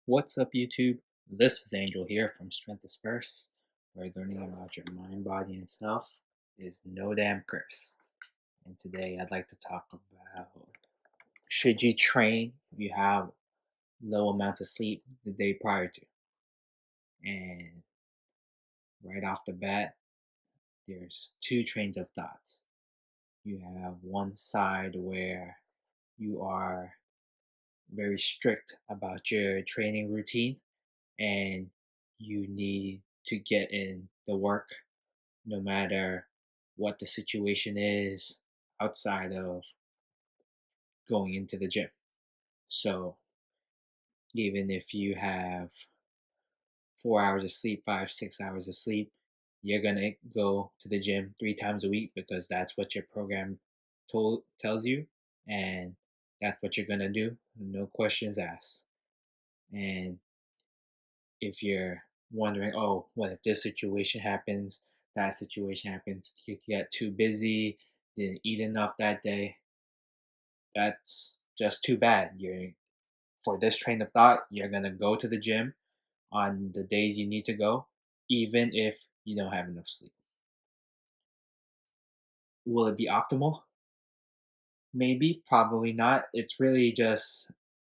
What's up, YouTube? This is Angel here from Strengthisfirst, where learning about your mind, body, and self is no damn curse. And today I'd like to talk about should you train if you have low amounts of sleep the day prior to? And right off the bat, there's two trains of thoughts. You have one side where you are very strict about your training routine and you need to get in the work no matter what the situation is outside of going into the gym. So even if you have 4 hours of sleep, 5, 6 hours of sleep, you're gonna go to the gym 3 times a week because that's what your program tells you, and that's what you're gonna do, no questions asked. And if you're wondering, oh, what if this situation happens, that situation happens, you get too busy, didn't eat enough that day, that's just too bad. You're For this train of thought, you're gonna go to the gym on the days you need to go, even if you don't have enough sleep. Will it be optimal? Maybe, probably not. It's really just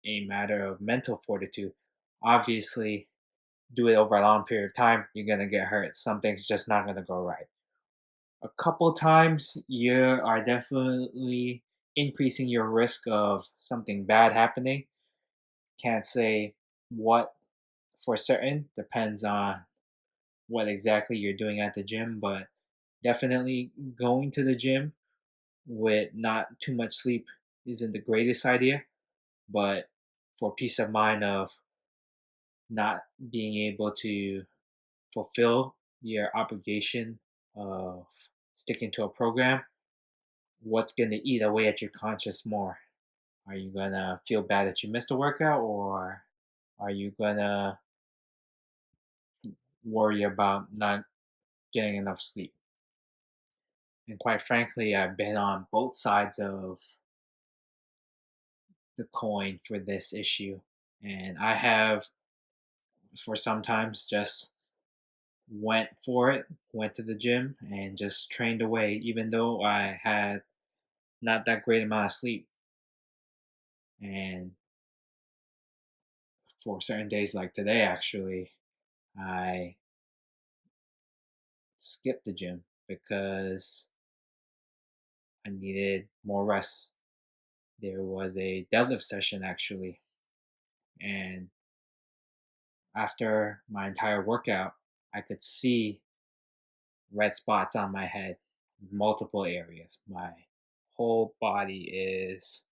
a matter of mental fortitude. Obviously, do it over a long period of time, you're gonna get hurt. Something's just not gonna go right. A couple times, you are definitely increasing your risk of something bad happening. Can't say what for certain, depends on what exactly you're doing at the gym, but definitely going to the gym with not too much sleep isn't the greatest idea. But for peace of mind of not being able to fulfill your obligation of sticking to a program, what's going to eat away at your conscience more? Are you going to feel bad that you missed a workout, or are you going to worry about not getting enough sleep? And quite frankly, I've been on both sides of the coin for this issue. And I have, for sometimes, just went for it, went to the gym, and just trained away, even though I had not that great amount of sleep. And for certain days, like today, actually, I skipped the gym because I needed more rest. There was a deadlift session actually, and after my entire workout, I could see red spots on my head, multiple areas. My whole body is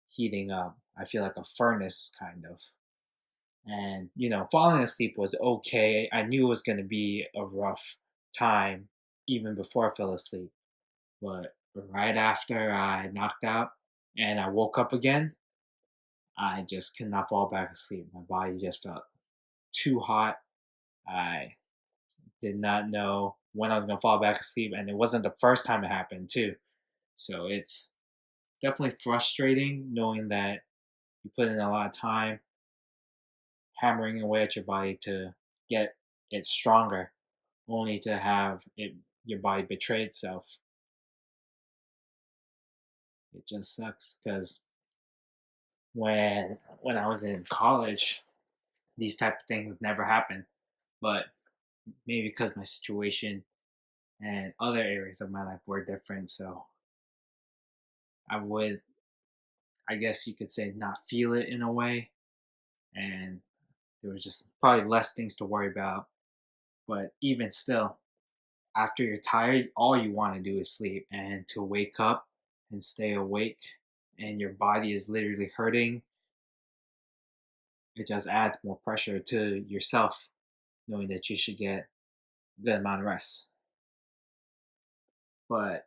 heating up. I feel like a furnace, kind of. And, falling asleep was okay. I knew it was going to be a rough time even before I fell asleep. But right after I knocked out and I woke up again, I just could not fall back asleep. My body just felt too hot. I did not know when I was going to fall back asleep. And it wasn't the first time it happened, too. So it's definitely frustrating knowing that you put in a lot of time hammering away at your body to get it stronger, only to have your body betray itself. It just sucks because when I was in college, these type of things never happened. But maybe because my situation and other areas of my life were different, so I would, I guess you could say, not feel it in a way, and there was just probably less things to worry about. But even still, after you're tired, all you want to do is sleep, and to wake up and stay awake and your body is literally hurting, it just adds more pressure to yourself, knowing that you should get a good amount of rest. But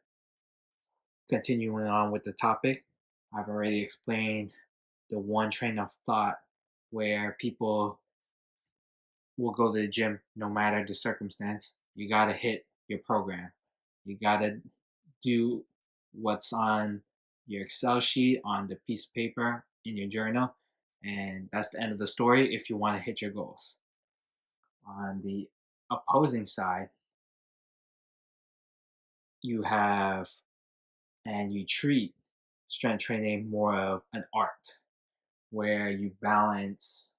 continuing on with the topic, I've already explained the one train of thought where people will go to the gym no matter the circumstance. You got to hit your program. You got to do what's on your Excel sheet, on the piece of paper in your journal. And that's the end of the story if you want to hit your goals. On the opposing side, you have and you treat strength training more of an art where you balance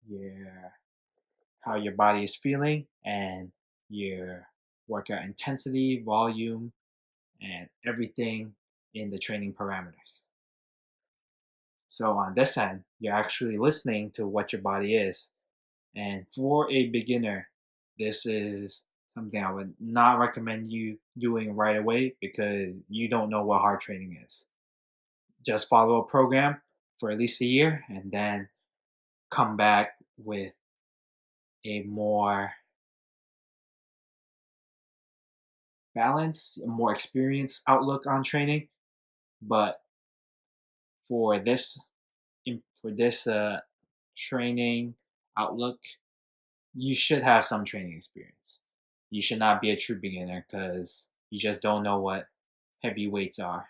your how your body is feeling and your workout intensity, volume, and everything in the training parameters. So on this end, you're actually listening to what your body is. And for a beginner, this is something I would not recommend you doing right away because you don't know what hard training is. Just follow a program for at least a year and then come back with a more balanced, a more experienced outlook on training. But for this training outlook, you should have some training experience. You should not be a true beginner because you just don't know what heavy weights are.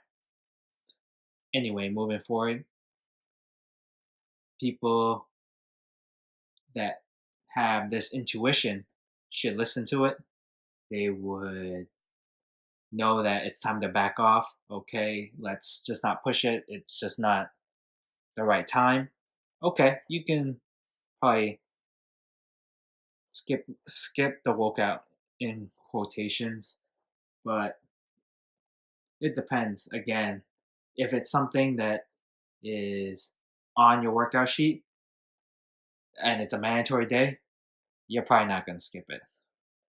Anyway, moving forward, people that have this intuition should listen to it. They would know that it's time to back off. Okay, let's just not push it. It's just not the right time. Okay, you can probably skip the workout in quotations, but it depends. Again, if it's something that is on your workout sheet and it's a mandatory day, you're probably not going to skip it.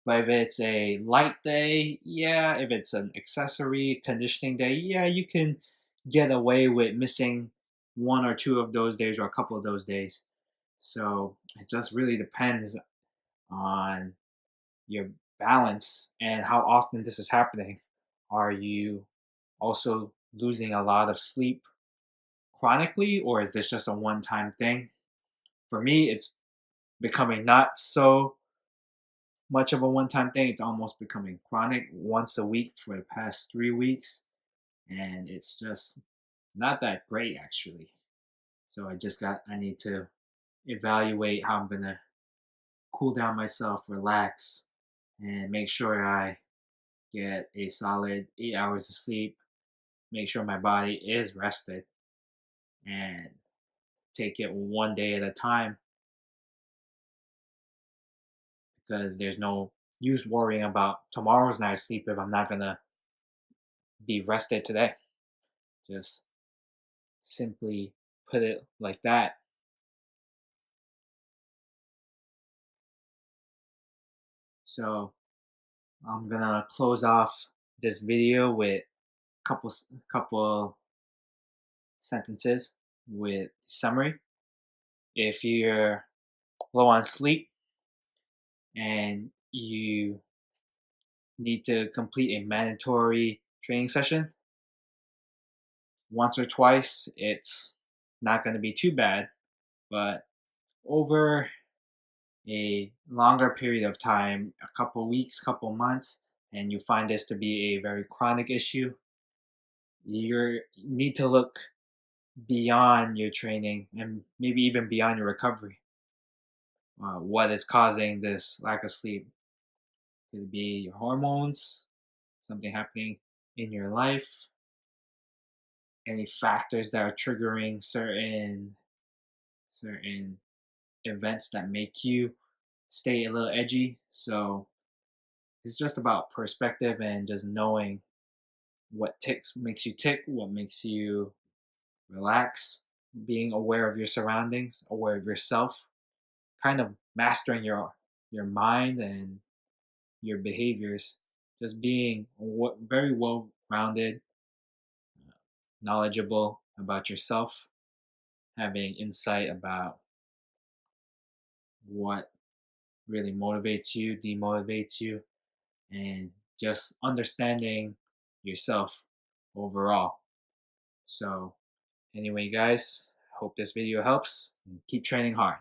But if it's a light day, yeah. If it's an accessory conditioning day, yeah, you can get away with missing one or two of those days or a couple of those days. So it just really depends on your balance and how often this is happening. Are you also losing a lot of sleep chronically, or is this just a one time thing? For me, it's becoming not so much of a one time thing. It's almost becoming chronic once a week for the past 3 weeks. And it's just not that great, actually. So I need to evaluate how I'm going to cool down myself, relax, and make sure I get a solid 8 hours of sleep, make sure my body is rested, and take it one day at a time because there's no use worrying about tomorrow's night's sleep if I'm not going to be rested today. Just simply put it like that. So I'm gonna close off this video with couple sentences with summary. If you're low on sleep and you need to complete a mandatory training session once or twice, it's not going to be too bad. But over a longer period of time, a couple weeks, couple months, and you find this to be a very chronic issue, you need to look beyond your training and maybe even beyond your recovery. What is causing this lack of sleep? Could it be your hormones, something happening in your life, any factors that are triggering certain events that make you stay a little edgy. So it's just about perspective and just knowing what makes you tick, what makes you relax, being aware of your surroundings, aware of yourself, kind of mastering your mind and your behaviors, just being very well rounded, knowledgeable about yourself, having insight about what really motivates you, demotivates you, and just understanding yourself overall. So, anyway, guys, hope this video helps. Keep training hard.